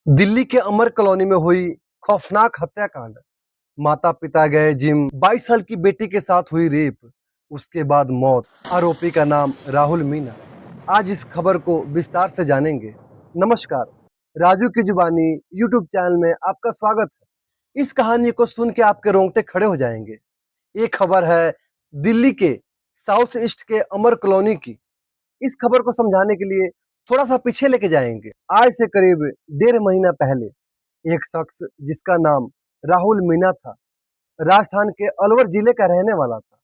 दिल्ली के अमर कॉलोनी में हुई खौफनाक हत्याकांड। माता पिता गए जिम, 22 साल की बेटी के साथ हुई रेप, उसके बाद मौत। आरोपी का नाम राहुल मीणा। आज इस खबर को विस्तार से जानेंगे। नमस्कार, राजू की जुबानी यूट्यूब चैनल में आपका स्वागत है। इस कहानी को सुन के आपके रोंगटे खड़े हो जाएंगे। ये खबर है दिल्ली के साउथ ईस्ट के अमर कॉलोनी की। इस खबर को समझाने के लिए थोड़ा सा पीछे लेके जाएंगे। आज से करीब 1.5 महीना पहले एक शख्स जिसका नाम राहुल मीणा था, राजस्थान के अलवर जिले का रहने वाला था,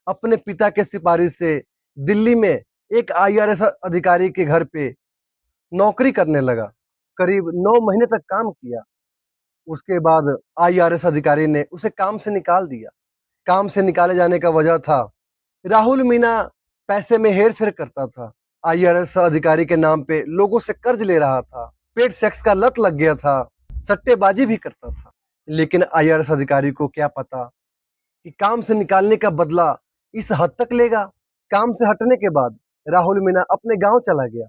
अपने पिता के सिफारिश से दिल्ली में एक आईआरएस अधिकारी के घर पे नौकरी करने लगा। करीब 9 महीने तक काम किया। उसके बाद आईआरएस अधिकारी ने उसे काम से निकाल दिया। काम से निकाले जाने का वजह था राहुल मीणा पैसे में हेर फेर करता था। आईआरएस अधिकारी के नाम पे लोगों से कर्ज ले रहा था, पेड सेक्स का लत लग गया था, सट्टेबाजी भी करता था। लेकिन आईआरएस अधिकारी को क्या पता कि काम से निकालने का बदला इस हद तक लेगा। काम से हटने के बाद राहुल मीणा अपने गांव चला गया,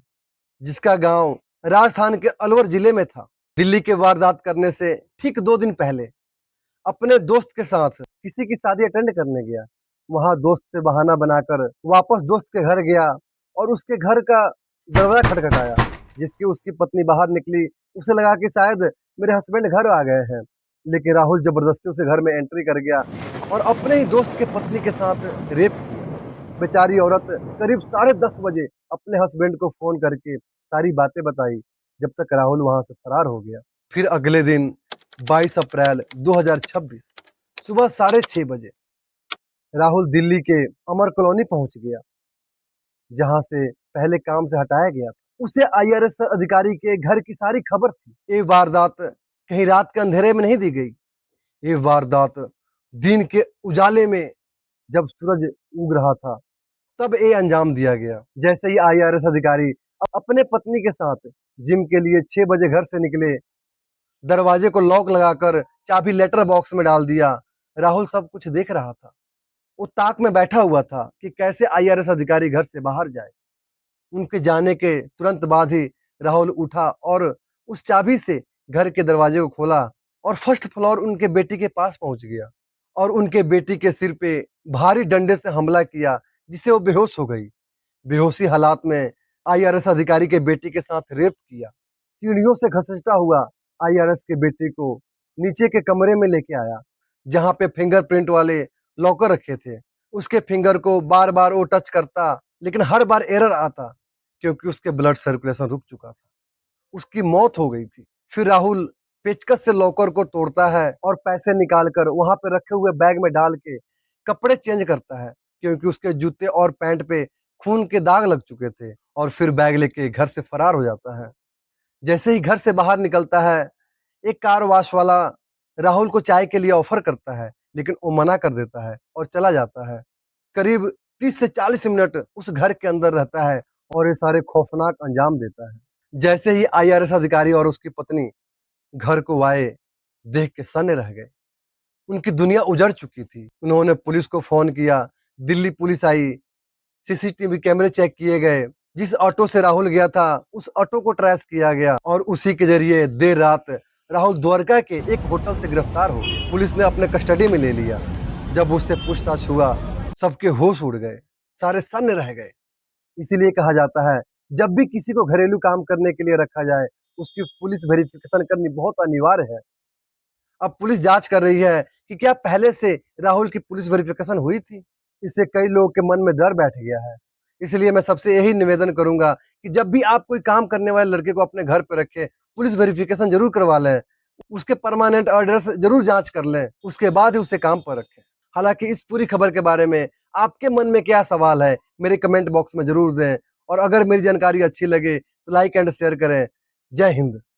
जिसका गांव राजस्थान के अलवर जिले में था। दिल्ली के वारदात करने से ठीक 2 दिन पहले अपने दोस्त के साथ किसी की शादी अटेंड करने गया। वहां दोस्त से बहाना बनाकर वापस दोस्त के घर गया और उसके घर का दरवाजा खटखटाया। जिसकी उसकी पत्नी बाहर निकली। उसे लगा कि शायद मेरे हस्बैंड घर आ गए हैं, लेकिन राहुल जबरदस्ती उसे घर में एंट्री कर गया और अपने ही दोस्त के पत्नी के साथ रेप किया। बेचारी औरत करीब 10:30 बजे अपने हस्बैंड को फोन करके सारी बातें बताई, जब तक राहुल वहां से फरार हो गया। फिर अगले दिन 22 अप्रैल 2026 सुबह 6:30 बजे राहुल दिल्ली के अमर कॉलोनी पहुंच गया, जहां से पहले काम से हटाया गया था। उसे आईआरएस अधिकारी के घर की सारी खबर थी। ये वारदात कहीं रात के अंधेरे में नहीं दी गई। ये वारदात दिन के उजाले में, जब सूरज उग रहा था, तब ये अंजाम दिया गया। जैसे ही आईआरएस अधिकारी अपने पत्नी के साथ जिम के लिए 6 बजे घर से निकले, दरवाजे को लॉक लगाकर चाबी लेटर बॉक्स में डाल दिया। राहुल सब कुछ देख रहा था। वो ताक में बैठा हुआ था कि कैसे आईआरएस अधिकारी घर से बाहर जाए। उनके जाने के तुरंत बाद ही राहुल उठा और उस चाबी से घर के दरवाजे को खोला और फर्स्ट फ्लोर उनके बेटी के पास पहुंच गया और उनके बेटी के सिर पे भारी डंडे से हमला किया, जिससे वो बेहोश हो गई। बेहोशी हालात में आईआरएस अधिकारी के बेटी के साथ रेप किया। सीढ़ियों से घसीटता हुआ आईआरएस के बेटी को नीचे के कमरे में लेके आया, जहां पे फिंगरप्रिंट वाले लॉकर रखे थे। उसके फिंगर को बार बार वो टच करता, लेकिन हर बार एरर आता, क्योंकि उसके ब्लड सर्कुलेशन रुक चुका था। उसकी मौत हो गई थी। फिर राहुल पेचकस से लॉकर को तोड़ता है और पैसे निकालकर वहां पे रखे हुए बैग में डाल के कपड़े चेंज करता है, क्योंकि उसके जूते और पैंट पे खून के दाग लग चुके थे। और फिर बैग लेके घर से फरार हो जाता है। जैसे ही घर से बाहर निकलता है, एक कार वॉश वाला राहुल को चाय के लिए ऑफर करता है, लेकिन वो मना कर देता है और चला जाता है। करीब 30 से 40 मिनट उस घर के अंदर रहता है और ये सारे खौफनाक अंजाम देता है। जैसे ही आईआरएस अधिकारी और उसकी पत्नी घर को आए, देख के सन्न रह गए। उनकी दुनिया उजड़ चुकी थी। उन्होंने पुलिस को फोन किया, दिल्ली पुलिस आई, सीसीटीवी कैमरे चेक किए गए। जिस ऑटो से राहुल गया था, उस ऑटो को ट्रेस किया गया और उसी के जरिए देर रात राहुल द्वारका के एक होटल से गिरफ्तार हो गया। पुलिस ने अपने कस्टडी में ले लिया। जब उससे पूछताछ हुआ, सबके होश उड़ गए, सारे सन्न रह गए। इसीलिए कहा जाता है, जब भी किसी को घरेलू काम करने के लिए रखा जाए, उसकी पुलिस वेरिफिकेशन करनी बहुत अनिवार्य है। अब पुलिस जांच कर रही है कि क्या पहले से राहुल की पुलिस वेरिफिकेशन हुई थी। इससे कई लोगों के मन में डर बैठ गया है। इसलिए मैं सबसे यही निवेदन करूंगा कि जब भी आप कोई काम करने वाले लड़के को अपने घर पे रखें, पुलिस वेरिफिकेशन जरूर करवा लें। उसके परमानेंट एड्रेस जरूर जांच कर लें, उसके बाद ही उसे काम पर रखें। हालांकि इस पूरी खबर के बारे में आपके मन में क्या सवाल है, मेरे कमेंट बॉक्स में जरूर दें। और अगर मेरी जानकारी अच्छी लगे तो लाइक एंड शेयर करें। जय हिंद।